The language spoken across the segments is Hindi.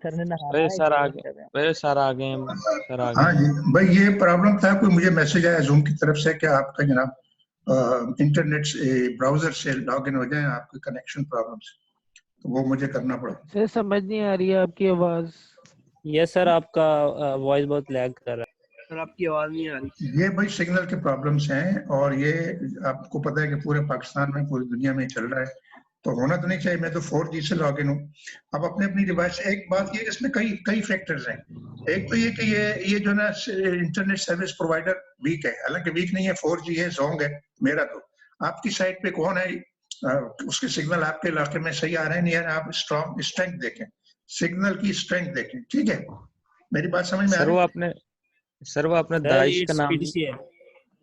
सर ने नहाना अरे है, सर आ जॉइन गए, कर रहे हैं। अरे सर आ गए हम, सर आ हाँ गए। जी भाई, ये प्रॉब्लम था, कोई मुझे मैसेज आया जूम की तरफ से कि आपका जनाब इंटरनेट से, ब्राउजर से लॉग इन हो जाए, आपके कनेक्शन प्रॉब्लम से, तो वो मुझे करना पड़ा। सर समझ नहीं आ रही है आपकी आवाज। यस सर, आपका वॉइस बहुत लैग कर रहा है सर, आपकी आवाज नहीं आ रही। ये भाई सिग्नल के प्रॉब्लम्स हैं, और ये आपको पता है कि पूरे पाकिस्तान में, पूरी दुनिया में चल रहा है, तो होना तो नहीं चाहिए। मैं तो 4G से लॉग इन हूँ। अब अपने अपनी डिवाइस, एक बात ये, इसमें कई कई फैक्टर्स हैं। एक तो ये कि ये जो ना इंटरनेट सर्विस प्रोवाइडर वीक है, हालांकि वीक नहीं है, 4G है, जोंग है मेरा। तो आपकी साइट पे कौन है, उसके सिग्नल आपके इलाके में सही आ रहे हैं नहीं आ रहे हैं, आप स्ट्रॉन्ग स्ट्रेंथ देखें, सिग्नल की स्ट्रेंथ देखें, ठीक है? मेरी बात समझ में आ सर रही वो है? आपने सर वो आपने सर दाइश ये का नाम, स्पीड से है।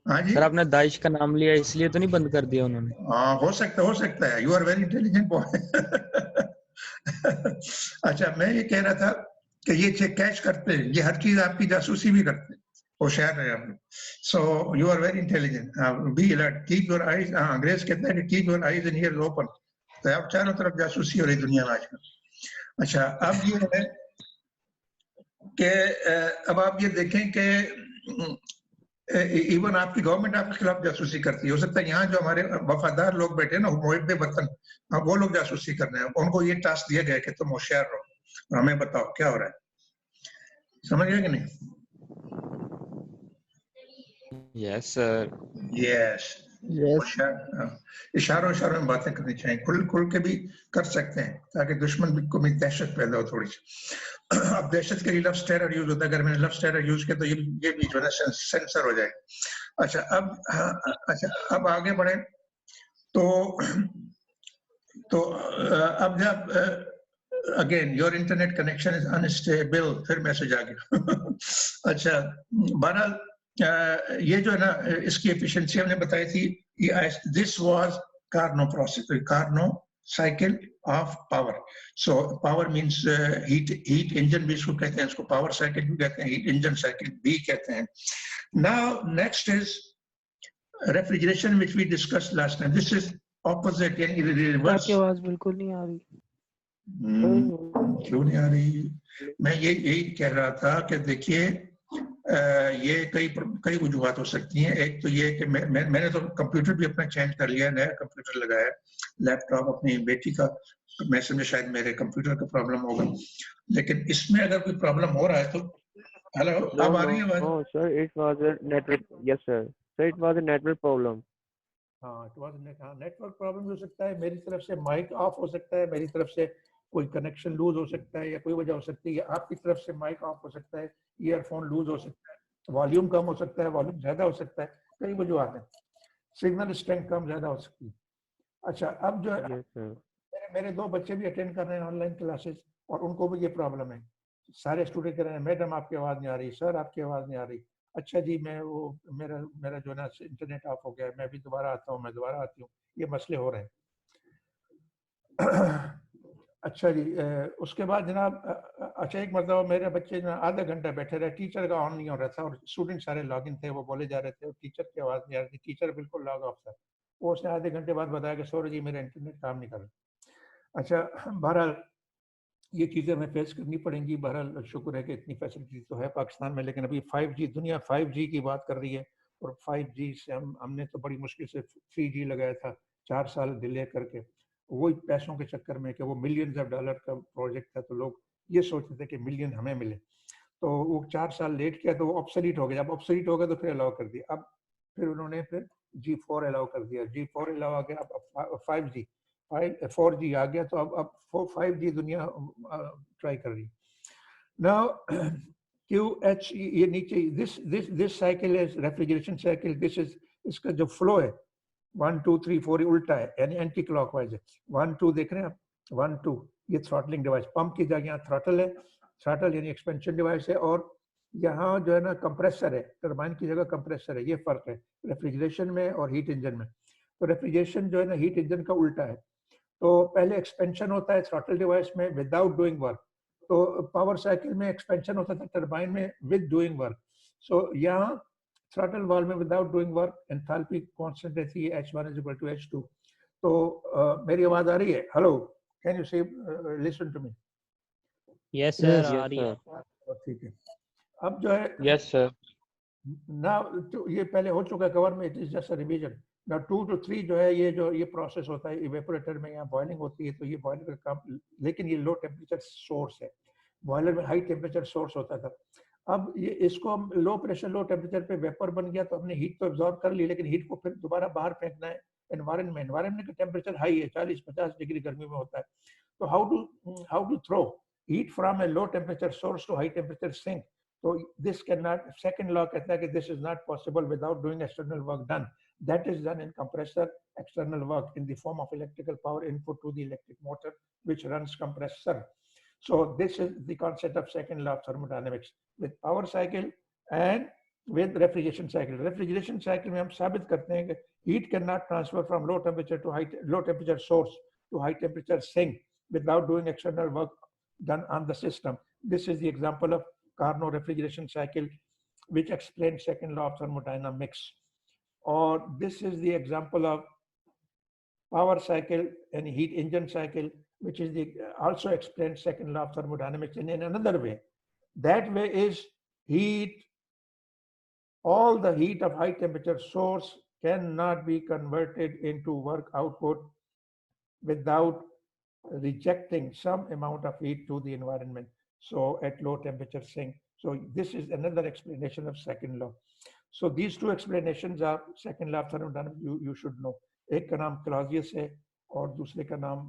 हाँ जी, सर आपने दाइश का नाम लिया इसलिए तो नहीं बंद कर दिया उन्होंने? हाँ हो सकता है। You are very intelligent boy. अच्छा, मैं ये कह रहा था कि ये चेक कैच करते हैं, ये हर चीज आपकी जासूसी भी करते हैं, होशियार रहे आप लोग। So you are very intelligent, be alert, keep your eyes, अंग्रेज कहते हैं कि keep your eyes and ears open. तो आप चारों तरफ जासूसी हो रही दुनिया में आजकल। अच्छा, अब ये है कि अब आप ये देखें कि इवन आपकी गवर्नमेंट आपके खिलाफ जासूसी करती है। हो सकता है यहाँ जो हमारे वफादार लोग बैठे हैं ना, मुहिब वतन, वो लोग जासूसी कर रहे हैं, उनको ये टास्क दिया गया कि तुम होशियार रहो और हमें बताओ क्या हो रहा है। समझ गए कि नहीं? Yes sir. Yes, yes. होशियार, इशारों इशारों में बातें करनी चाहिए, खुल खुल के भी कर सकते हैं, ताकि दुश्मन को भी दहशत पैदा हो थोड़ी सी। अब दहशत के लिए लफ्ज टेरर यूज होता है, अगर मैंने लफ्ज टेरर यूज किया तो ये भी जो है सेंसर हो जाए। अच्छा, अब आगे बढ़े तो अब जब again your internet connection is unstable, फिर मैसेज आ गया। अच्छा, बहरहाल ये जो है ना, इसकी एफिशिएंसी हमने बताई थी। This was Carnot process, Carnot cycle of power. So power means heat engine भी इसको कहते हैं, इसको पावर साइकिल भी कहते हैं, हीट इंजन साइकिल भी कहते हैं। Now next is refrigeration, which we discussed last time. This is opposite, यानी रिवर्स। आपकी आवाज बिल्कुल नहीं आ रही। क्यों नहीं आ रही? मैं यही कह रहा था कि देखिए, ये कई वजूहत हो सकती हैं। एक तो ये कि मैंने तो कंप्यूटर भी अपना चेंज कर लिया, नया कंप्यूटर लगाया, लैपटॉप अपनी बेटी का। तो मैं समझा शायद मेरे कंप्यूटर का प्रॉब्लम होगा, लेकिन इसमें अगर कोई प्रॉब्लम हो रहा है तो हेलो, अब आ रही है आवाज? No, sir, it was a network. Yes, sir. Sir, it was a network problem. हाँ, नेटवर्क प्रॉब्लम हो सकता है, मेरी तरफ से माइक ऑफ हो सकता है, मेरी तरफ से कोई कनेक्शन लूज हो सकता है, या कोई वजह हो सकती है, या आपकी तरफ से माइक ऑफ हो सकता है, ईयरफोन लूज हो सकता है, वॉल्यूम कम हो सकता है, वॉल्यूम ज्यादा हो सकता है, कई वजूहत हैं, सिग्नल स्ट्रेंथ कम ज्यादा हो सकती है। अच्छा, अब जो है, Yes, sir. मेरे 2 बच्चे भी अटेंड कर रहे हैं ऑनलाइन क्लासेस, और उनको भी ये प्रॉब्लम है। सारे स्टूडेंट कह रहे हैं मैडम आपकी आवाज़ नहीं आ रही, सर आपकी आवाज़ नहीं आ रही। अच्छा जी, मैं वो मेरा जो है ना इंटरनेट ऑफ हो गया, मैं भी दोबारा आता हूँ, मैं दोबारा आती हूँ, ये मसले हो रहे हैं। अच्छा जी, उसके बाद जनाब, अच्छा एक मरतबा मेरे बच्चे जो आधा घंटा बैठे रहे, टीचर का ऑन नहीं हो रहा था, और स्टूडेंट सारे लॉग इन थे, वो बोले जा रहे थे, और टीचर की आवाज़ नहीं आ रही थी, टीचर बिल्कुल लॉग ऑफ था। वो उसने आधे घंटे बाद बताया कि सॉरी जी, मेरा इंटरनेट काम नहीं कर रहा। अच्छा, बहरहाल ये चीज़ें हमें फेस करनी पड़ेंगी। बहरहाल शुक्र है कि इतनी फैसिलिटी तो है पाकिस्तान में, लेकिन अभी 5G, दुनिया 5G की बात कर रही है, और 5G से हमने तो बड़ी मुश्किल से 3G लगाया था, 4 साल डिले करके, वही पैसों के चक्कर में कि वो मिलियंस ऑफ डॉलर का प्रोजेक्ट था, तो लोग ये सोचते थे कि मिलियन हमें मिले, तो वो 4 साल लेट किया, तो वो ऑब्सोलीट हो गया। जब ऑब्सोलीट हो गया तो फिर अलाउ कर दिया, अब फिर उन्होंने फिर G4 अलाउ कर दिया, G4 अलाउ आ गया, अब 5G 4G आ गया, तो अब 5G दुनिया ट्राई कर रही है। नाउ QH ये नीचे, this cycle is refrigeration cycle, this is, इसका जो फ्लो है 1 2 3 4 उल्टा है, यानी एंटी क्लॉकवाइज है। 1 2 देख रहे हैं आप, 1 2, ये थ्रॉटलिंग डिवाइस, पंप की जगह यहाँ थ्रॉटल है, थ्रॉटल यानी एक्सपेंशन डिवाइस है, और यहाँ जो है ना कंप्रेसर है, टरबाइन की जगह कंप्रेसर है, ये फर्क है रेफ्रिजरेशन में और हीट इंजन में। तो रेफ्रिजरेशन जो है ना हीट इंजन का उल्टा है, तो पहले एक्सपेंशन होता है थ्रॉटल डिवाइस में विदाउट डूइंग वर्क, तो पावर साइकिल में एक्सपेंशन होता था टरबाइन में विद डूइंग वर्क। सो यहाँ थ्रॉटल वाल्व में without doing work enthalpy constant रहती है H1 is equal to H2। तो मेरी आवाज आ रही है? Hello, can you say listen to me? Yes sir आ Yes, रही है। sir. तो ठीक है। अब जो है Yes, sir. ना, तो ये पहले हो चुका है कवर में, it is just a revision. ना 2 to 3 जो है ये प्रोसेस होता है इवेपोरेटर में, यहाँ बॉइलिंग होती है, तो ये बॉइलर का काम, लेकिन ये लो टेम्परेचर सोर्स है। बॉयलर में हाई टेम्परेचर सोर्स होता था। अब ये इसको हम लो प्रेशर लो टेम्परेचर पे वेपर बन गया, तो हमने हीट तो एब्जॉर्ब कर ली, लेकिन हीट को फिर दोबारा बाहर फेंकना है एनवायरनमेंट का टेम्परेचर हाई है, 40-50 डिग्री गर्मी में होता है। तो how to throw heat from a low temperature source to high temperature sink. तो this can not, second law कहता है कि this is not possible without doing external work done, that is done in compressor external work in the form of electrical power input to the electric motor which runs compressor. So this is the concept of second law of thermodynamics with power cycle and with refrigeration cycle. Refrigeration cycle में हम साबित करते हैं कि heat cannot transfer from low temperature source to high temperature sink without doing external work done on the system. This is the example of Carnot refrigeration cycle, which explains second law of thermodynamics. Or this is the example of power cycle and heat engine cycle, which is the also explains second law of thermodynamics in another way. That way is heat, all the heat of high temperature source cannot be converted into work output without rejecting some amount of heat to the environment. So at low temperature sink. So this is another explanation of second law. So these two explanations are second law of thermodynamics. You should know. एक का नाम क्लॉजियस है और दूसरे का नाम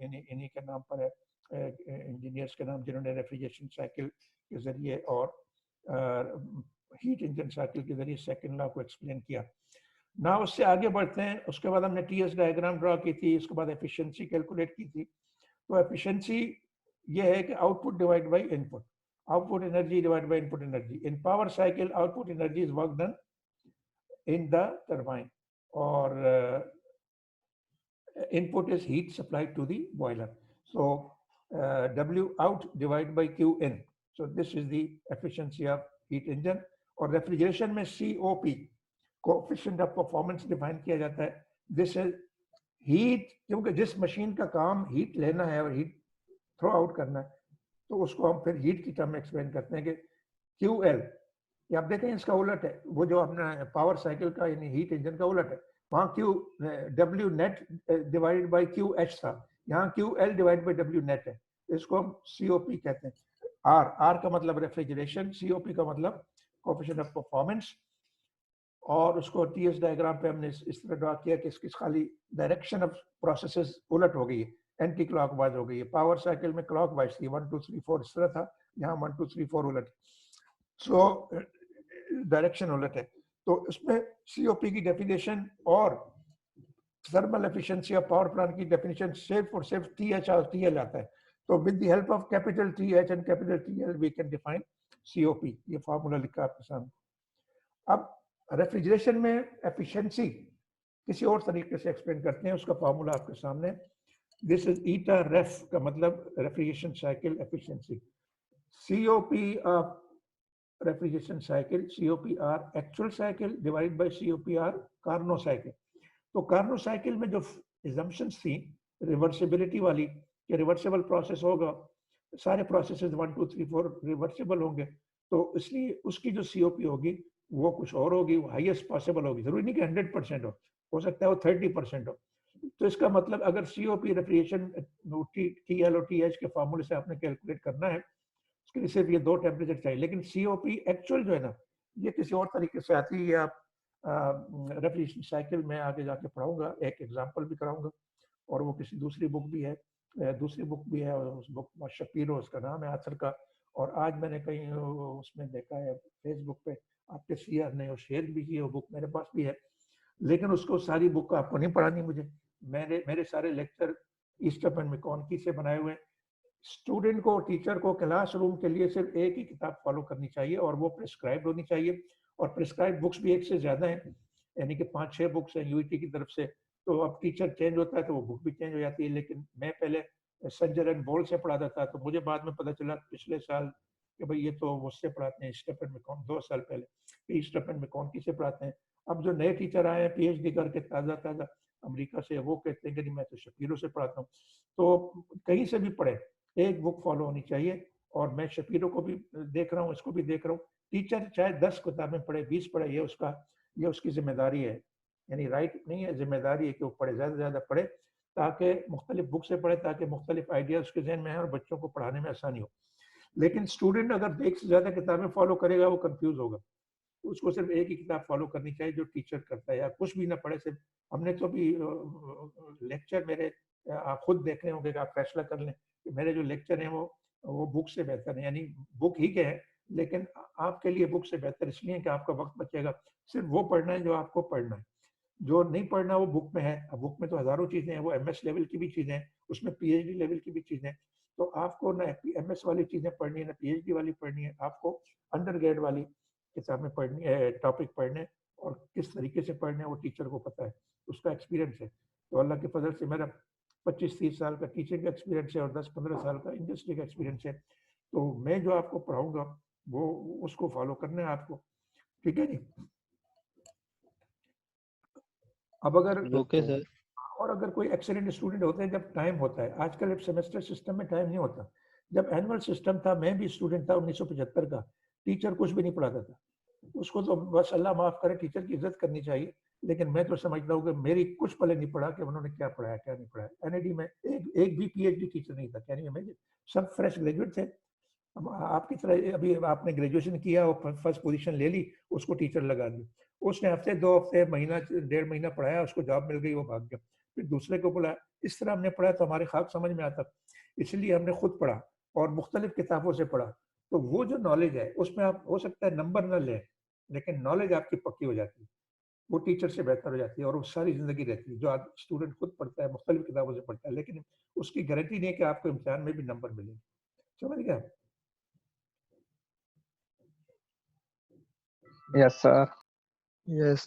इन्हीं के नाम पर है, इंजीनियर्स के नाम, जिन्होंने रेफ्रिजरेशन साइकिल के जरिए और हीट इंजन साइकिल के जरिए सेकंड लॉ को एक्सप्लेन किया। ना उससे आगे बढ़ते हैं, उसके बाद हमने टीएस डायग्राम ड्रॉ की थी, उसके बाद एफिशिएंसी कैलकुलेट की थी। तो एफिशिएंसी ये है कि output divide by input, output energy divide by input energy. In power cycle output energy is work done in the turbine or input is heat supplied to the boiler. So W out divided by Q in. So this is the efficiency of heat engine. और refrigeration में COP, coefficient of performance define किया जाता है। This is heat, क्योंकि जिस मशीन का काम heat लेना है और heat throw out करना है, तो उसको हम फिर heat की टर्म में एक्सप्लेन करते हैं कि QL, ये आप देखें इसका उलट है, वो जो अपना पावर साइकिल का यानी हीट इंजन का उलट है, वहाँ Q W net divided by QH था, यहाँ QL divided by W net है, इसको हम COP कहते हैं। R का मतलब रेफ्रिजरेशन, COP का मतलब कोएफिशिएंट ऑफ परफॉर्मेंस। और उसको टीएस डायग्राम पे हमने इस तरह ड्रॉ किया कि इसकी खाली डायरेक्शन ऑफ प्रोसेसेस उलट हो गई है, एंटी क्लॉकवाइज हो गई है। पावर साइकिल में क्लॉकवाइज थी, 1 2 3 4 इस तरह था, यहाँ 1 2 3 4 उलट, सो डायरेक्शन उलट है। तो इसमें सीओपी की डेफिनेशन और thermal efficiency of power plant की डेफिनेशन सिर्फ और सिर्फ टीएच और टीएल आता है। तो with the help of capital TH and capital TL we can define COP. ये फार्मूला लिखा आपके सामने। अब रेफ्रिजरेशन में एफिशिएंसी किसी और तरीके से एक्सप्लेन करते हैं, उसका फार्मूला आपके सामने। दिस इज ईटा रेफ का मतलब refrigeration cycle efficiency. COP of refrigeration cycle, COPR actual cycle divided by COPR Carnot cycle. तो कार्नो साइकिल में जो assumptions थी रिवर्सिबिलिटी वाली कि रिवर्सिबल प्रोसेस होगा, सारे प्रोसेसेस 1 2 3 4 रिवर्सिबल होंगे, तो इसलिए उसकी जो COP होगी वो कुछ और होगी, वो हाईएस्ट पॉसिबल होगी। जरूरी नहीं कि 100% हो सकता है वो 30% हो। तो इसका मतलब अगर COP रेफ्रिजरेशन TL और TH के फार्मूले से आपने कैलकुलेट करना है, उसके लिए सिर्फ ये 2 टेम्परेचर चाहिए। लेकिन COP एक्चुअल जो है ना, ये किसी और तरीके से आती है। आप रेफ्रिजरेशन साइकिल में आगे जाके पढ़ाऊंगा, एक एग्जांपल भी कराऊंगा, और वो किसी दूसरी बुक भी है, उस बुक शपीरो उसका नाम है आथर का। और आज मैंने कहीं उसमें देखा है फेसबुक पे, आपके सीआर ने शेयर भी की, वो बुक मेरे पास भी है, लेकिन उसको सारी बुक आपको नहीं पढ़ानी मुझे। मेरे सारे लेक्चर ईस्टर्न मैकॉनकी से बनाए हुए हैं। स्टूडेंट को, टीचर को क्लासरूम के लिए सिर्फ एक ही किताब फॉलो करनी चाहिए और वो प्रिस्क्राइब्ड होनी चाहिए। और प्रिस्क्राइब्ड बुक्स भी एक से ज्यादा हैं, यानी कि 5-6 बुक्स हैं यूईटी की तरफ से। तो अब टीचर चेंज होता है तो वो बुक भी चेंज हो जाती है। लेकिन मैं पहले संजर एंड बोल से पढ़ाता था, तो मुझे बाद में पता चला पिछले साल कि भाई ये तो मुझसे पढ़ाते हैं ईस्टर्न मैकॉन, 2 साल पहले ईस्टर्न मैकॉनकी से पढ़ाते हैं। अब जो नए टीचर आए हैं PhD करके ताज़ा अमेरिका से, वो कहते हैं कि नहीं मैं तो शपीरो से पढ़ाता हूँ। तो कहीं से भी पढ़े, एक बुक फॉलो होनी चाहिए। और मैं शपीरो को भी देख रहा हूँ, इसको भी देख रहा हूँ। टीचर चाहे 10 किताबें पढ़े, 20 पढ़े, ये उसकी जिम्मेदारी है, यानी राइट नहीं है, जिम्मेदारी है कि वो पढ़े, ज़्यादा से ज़्यादा पढ़े, ताकि मुख्तलिफ बुक से पढ़े, ताकि मुख्तलिफ आइडियाज़ उसके जहन में आए और बच्चों को पढ़ाने में आसानी हो। लेकिन स्टूडेंट अगर एक से ज़्यादा किताबें फॉलो करेगा, वो कंफ्यूज होगा। उसको सिर्फ एक ही किताब फॉलो करनी चाहिए जो टीचर करता है, या कुछ भी ना पढ़े सिर्फ। हमने तो भी लेक्चर मेरे, आप खुद देख रहे होंगे कि आप फैसला कर लें कि मेरे जो लेक्चर हैं वो बुक से बेहतर है, यानी बुक ही के हैं, लेकिन आपके लिए बुक से बेहतर इसलिए कि आपका वक्त बचेगा। सिर्फ वो पढ़ना है जो आपको पढ़ना है, जो नहीं पढ़ना वो बुक में है। अब बुक में तो हजारों चीजें हैं, वो एमएस लेवल की भी चीजें हैं, उसमें पीएचडी लेवल की भी चीजें हैं। तो आपको ना एमएस वाली चीजें पढ़नी है, ना पीएचडी वाली पढ़नी है, आपको अंडर ग्रेड वाली किताबें पढ़नी है, टॉपिक पढ़ने, और किस तरीके से पढ़ने वो टीचर को पता है, उसका एक्सपीरियंस है। तो अल्लाह के फजल से मेरा 25-30 साल का टीचिंग का एक्सपीरियंस है और 10-15 साल का इंडस्ट्री का एक्सपीरियंस है। तो मैं जो आपको पढ़ाऊंगा वो उसको फॉलो करना है आपको, ठीक है जी। अब अगर ओके सर। और अगर कोई एक्सीलेंट स्टूडेंट होते हैं, जब टाइम होता है, आजकल सेमेस्टर सिस्टम में टाइम नहीं होता। जब एनुअल सिस्टम था, मैं भी स्टूडेंट था 1975 का, टीचर कुछ भी नहीं पढ़ाता था। उसको तो बस अल्लाह माफ करे, टीचर की इज्जत करनी चाहिए, लेकिन मैं तो समझता हूँ कि मेरी कुछ पले नहीं पढ़ा कि उन्होंने क्या पढ़ाया क्या नहीं पढ़ाया। एनएडी में एक भी पीएचडी टीचर नहीं था, कैन यू इमेजिन, सब फ्रेश ग्रेजुएट थे। अब आपकी तरह अभी आपने ग्रेजुएशन किया और फर्स्ट पोजीशन ले ली, उसको टीचर लगा दी, उसने हफ्ते 2 हफ्ते महीना 1.5 महीना पढ़ाया, उसको जॉब मिल गई, वो भाग गया, फिर दूसरे को बुलाया। इस तरह हमने पढ़ा तो हमारे खाक समझ में आता, इसलिए हमने खुद पढ़ा और मुख्तलिफ किताबों से पढ़ा। तो वो जो नॉलेज है उसमें आप हो सकता है नंबर न लें, लेकिन नॉलेज आपकी पक्की हो जाती है, वो टीचर से बेहतर हो जाती है, और वो सारी जिंदगी रहती है। जो स्टूडेंट खुद पढ़ता है, मुख्तलिफ किताबों से पढ़ता है, लेकिन उसकी गारंटी नहीं है कि आपको इम्तिहान में भी नंबर मिलेंगे। समझ गया? Yes, sir. Yes.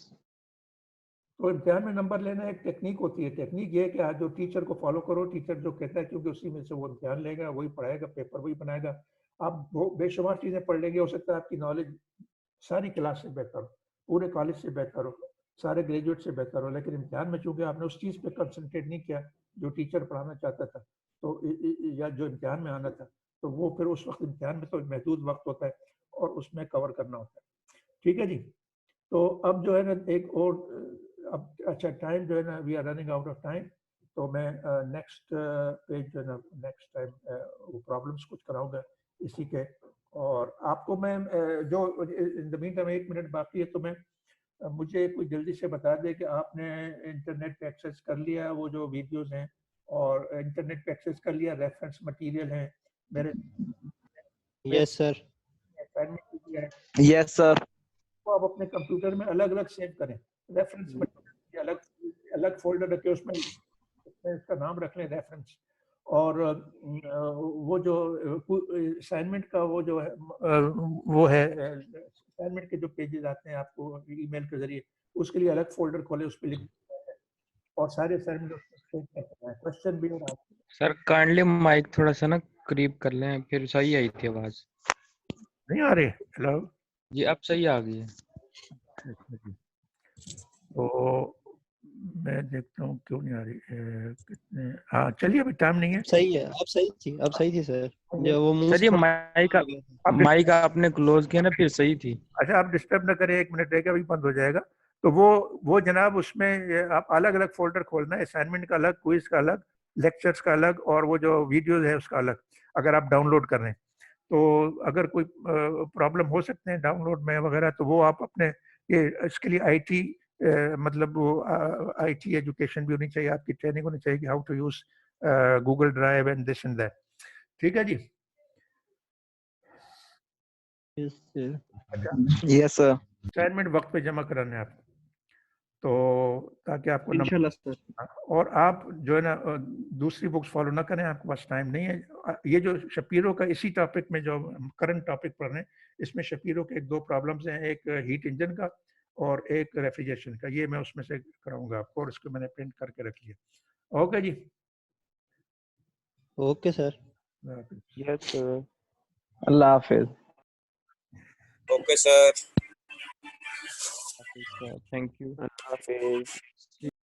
तो इम्तिहान में नंबर लेना एक टेक्निक होती है। टेक्निक ये है कि आज जो टीचर को फॉलो करो, टीचर जो कहता है, क्योंकि उसी में से वो इम्तिहान लेगा, वही पढ़ाएगा, पेपर वही बनाएगा। आप वो बेशुमार चीज़ें पढ़ लेंगे, हो सकता है आपकी नॉलेज सारी क्लास से बेहतर हो, पूरे कॉलेज से बेहतर हो, सारे ग्रेजुएट से बेहतर हो, लेकिन इम्तिहान में चूंकि आपने उस चीज़ पे कंसंट्रेट नहीं किया जो टीचर पढ़ाना चाहता था, तो या जो इम्तिहान में आना था, तो वो फिर उस वक्त इम्तिहान में तो महदूद वक्त होता है और उसमें कवर करना होता है। ठीक है जी। तो अब जो है ना एक और अब अच्छा टाइम जो है ना, we are running out of time, तो मैं नेक्स्ट पेज जो है ना, नेक्स्ट टाइम वो प्रॉब्लम्स कुछ कराऊंगा इसी के। और आपको मैं जो in the mean time 1 minute बाकी है, तो मैं मुझे कोई जल्दी से बता दे कि आपने इंटरनेट पे एक्सेस कर लिया वो जो वीडियोस हैं, और इंटरनेट पे एक्सेस कर लिया, रेफरेंस मटेरियल है मेरे यस सर। असाइनमेंट किया है, Yes, sir. तो आप अपने कंप्यूटर में अलग अलग सेव करें, रेफरेंस मटेरियल अलग अलग फोल्डर रखे, उसमें इसका नाम रख लें रेफरेंस। और वो जो असाइनमेंट का वो जो है वो है असाइनमेंट के जो पेजेस आते हैं आपको ईमेल के जरिए, उसके लिए अलग फोल्डर खोले, उस पर लिख और सारे असाइनमेंट क्वेश्चन भी। और सर काइंडली माइक थोड़ा सा ना करीब कर लें, फिर सही आई थी आवाज। नहीं आ रही? हेलो जी अब सही आ गई है। तो मैं देखता हूँ क्यों नहीं आ रही कितने। हाँ चलिए, अभी टाइम नहीं है। सही है, अब सही थी, अब सही थी सर। जो वो मुंह सर ये से माइक आपने क्लोज किया ना, फिर सही थी। अच्छा, आप डिस्टर्ब ना करें, 1 मिनट रहेगा, अभी बंद हो जाएगा। तो वो जनाब उसमें आप अलग अलग फोल्डर खोलना है, असाइनमेंट का अलग, क्विज का अलग, लेक्चर्स का अलग, और वो जो वीडियोस है उसका अलग, अगर आप डाउनलोड कर रहे हैं। तो अगर कोई प्रॉब्लम हो सकते हैं डाउनलोड में वगैरह, तो वो आप अपने ये इसके लिए आईटी मतलब वो आईटी एजुकेशन भी होनी चाहिए, आपकी ट्रेनिंग होनी चाहिए कि how to use Google drive and this and that. ठीक है जी। Yes, sir. असाइनमेंट वक्त पे जमा कराने आप, तो ताकि आपको इंशाल्लाह सर। और आप जो है ना दूसरी बुक्स फॉलो ना करें, आपके पास टाइम नहीं है। ये जो शपीरो का इसी टॉपिक में जो करंट टॉपिक पढ़ रहे हैं, इसमें शपीरो के 2 प्रॉब्लम्स हैं, एक हीट इंजन का और एक रेफ्रिजरेशन का। ये मैं उसमें से कराऊंगा आपको, और इसको मैंने प्रिंट करके रख लिया। ओके जी। Okay sir. Yes, sir. Allah Hafiz. Okay, sir. Thank you. Allah Hafiz.